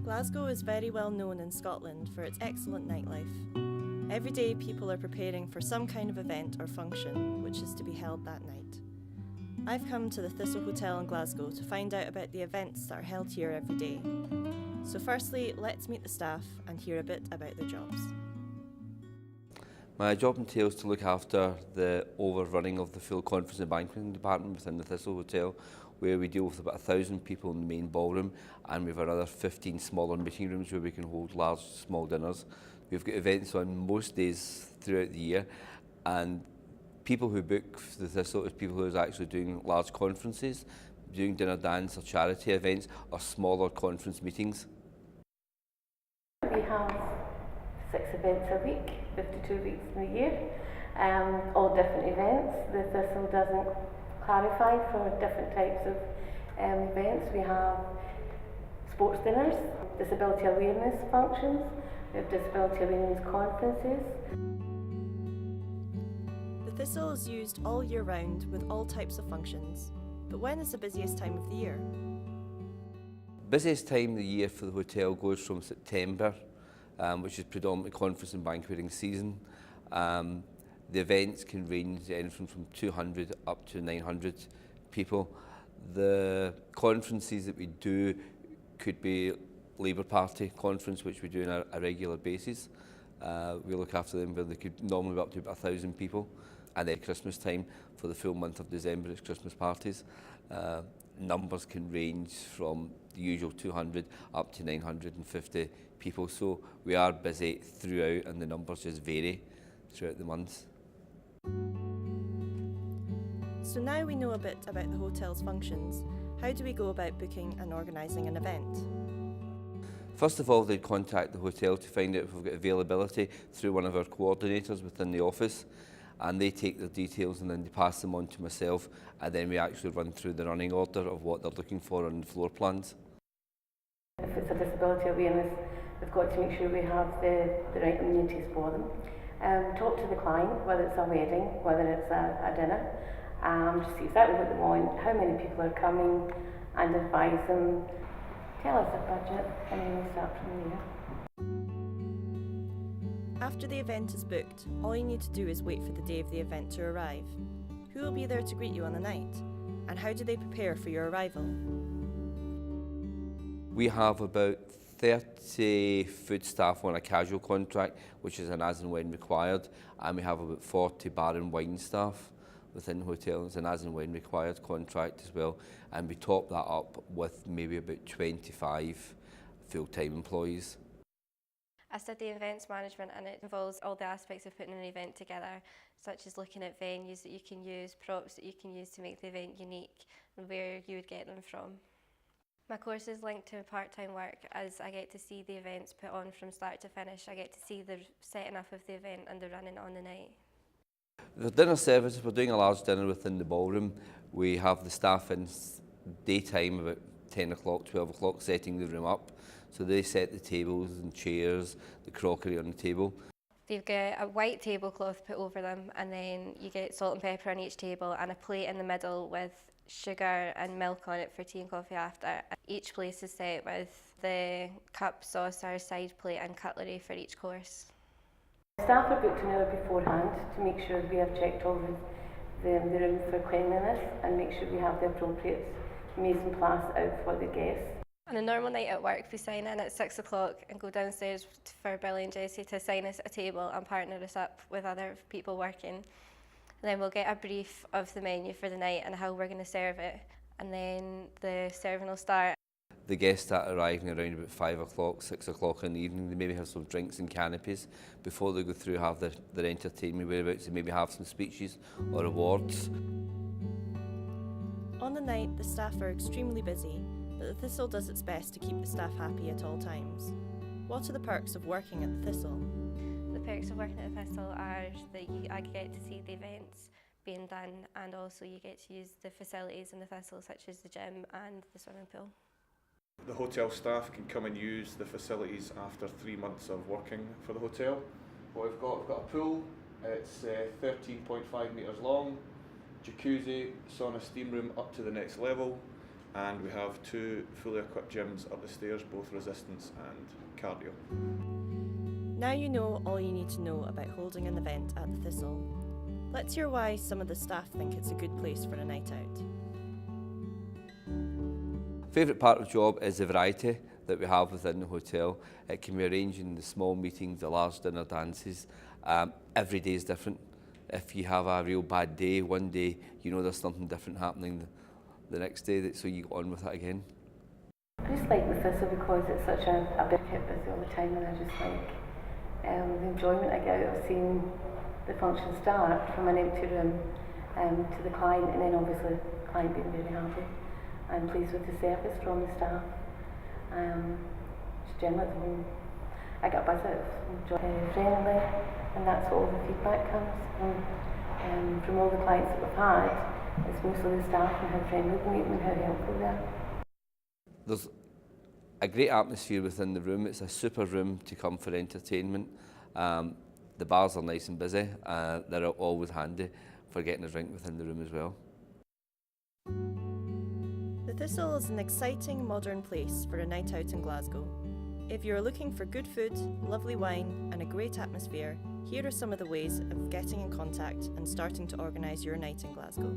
Glasgow is very well known in Scotland for its excellent nightlife. Every day people are preparing for some kind of event or function which is to be held that night. I've come to the Thistle Hotel in Glasgow to find out about the events that are held here every day. So firstly, let's meet the staff and hear a bit about their jobs. My job entails to look after the overrunning of the full conference and banqueting department within the Thistle Hotel, where we deal with about 1,000 people in the main ballroom, and we have another 15 smaller meeting rooms where we can hold large, small dinners. We've got events on most days throughout the year, and people who book the Thistle is people who are actually doing large conferences, doing dinner, dance or charity events, or smaller conference meetings. We have 6 events a week, 52 weeks in the year, all different events. The Thistle doesn't clarify for different types of events. We have sports dinners, disability awareness functions, we have disability awareness conferences. The Thistle is used all year round with all types of functions, but when is the busiest time of the year? Busiest time of the year for the hotel goes from September, which is predominantly conference and banqueting season. The events can range anything from 200 up to 900 people. The conferences that we do could be Labour Party conference, which we do on a regular basis. We look after them where they could normally be up to about 1,000 people. And then Christmas time, for the full month of December, it's Christmas parties. Numbers can range from the usual 200 up to 950 people. So we are busy throughout, and the numbers just vary throughout the months. So now we know a bit about the hotel's functions. How do we go about booking and organising an event? First of all, they'd contact the hotel to find out if we've got availability through one of our coordinators within the office, and they take their details and then they pass them on to myself, and then we actually run through the running order of what they're looking for on the floor plans. If it's a disability awareness, we've got to make sure we have the right amenities for them. Talk to the client, whether it's a wedding, whether it's a dinner, to see exactly what they want, how many people are coming, and advise them. Tell us the budget, and then we'll start from there. After the event is booked, all you need to do is wait for the day of the event to arrive. Who will be there to greet you on the night? And how do they prepare for your arrival? We have about 30 food staff on a casual contract, which is an as and when required, and we have about 40 bar and wine staff within hotels, an as and when required contract as well, and we top that up with maybe about 25 full-time employees. I study events management, and it involves all the aspects of putting an event together, such as looking at venues that you can use, props that you can use to make the event unique, and where you would get them from. My course is linked to part-time work, as I get to see the events put on from start to finish. I get to see the setting up of the event and the running on the night. The dinner service, if we're doing a large dinner within the ballroom, we have the staff in daytime about 10 o'clock, 12 o'clock, setting the room up. So they set the tables and chairs, the crockery on the table. They've got a white tablecloth put over them, and then you get salt and pepper on each table and a plate in the middle with sugar and milk on it for tea and coffee after. Each place is set with the cup, saucer, side plate and cutlery for each course. Staff are booked an hour beforehand to make sure we have checked all the room for cleanliness and make sure we have the appropriate mise en place out for the guests. On a normal night at work, we sign in at 6 o'clock and go downstairs for Billy and Jessie to assign us a table and partner us up with other people working. And then we'll get a brief of the menu for the night and how we're going to serve it, and then the serving will start. The guests start arriving around about 5 o'clock, 6 o'clock in the evening. They maybe have some drinks and canopies before they go through, have their entertainment whereabouts, and maybe have some speeches or awards. On the night, the staff are extremely busy, but the Thistle does its best to keep the staff happy at all times. What are the perks of working at the Thistle? The perks of working at the Thistle are that I get to see the events being done, and also you get to use the facilities in the Thistle, such as the gym and the swimming pool. The hotel staff can come and use the facilities after 3 months of working for the hotel. What we've got a pool, it's 13.5 metres long, jacuzzi, sauna, steam room up to the next level. and we have 2 fully equipped gyms up the stairs, both resistance and cardio. Now you know all you need to know about holding an event at the Thistle. Let's hear why some of the staff think it's a good place for a night out. Favourite part of the job is the variety that we have within the hotel. It can be arranging the small meetings, the large dinner dances. Every day is different. If you have a real bad day, one day you know there's something different happening the next day, so you go on with it again. I just like the Thistle because it's such a big hit busy all the time, and I just like the enjoyment I get out of seeing the function start from an empty room to the client, and then obviously the client being very happy. I'm pleased with the service from the staff. Just generally the whole, I get a buzz out of very friendly, and that's what all the feedback comes from all the clients that we've had. It's mostly the staff and how friendly they meet and how helpful they are. There's a great atmosphere within the room. It's a super room to come for entertainment. The bars are nice and busy. They're always handy for getting a drink within the room as well. The Thistle is an exciting modern place for a night out in Glasgow. If you're looking for good food, lovely wine and a great atmosphere, here are some of the ways of getting in contact and starting to organise your night in Glasgow.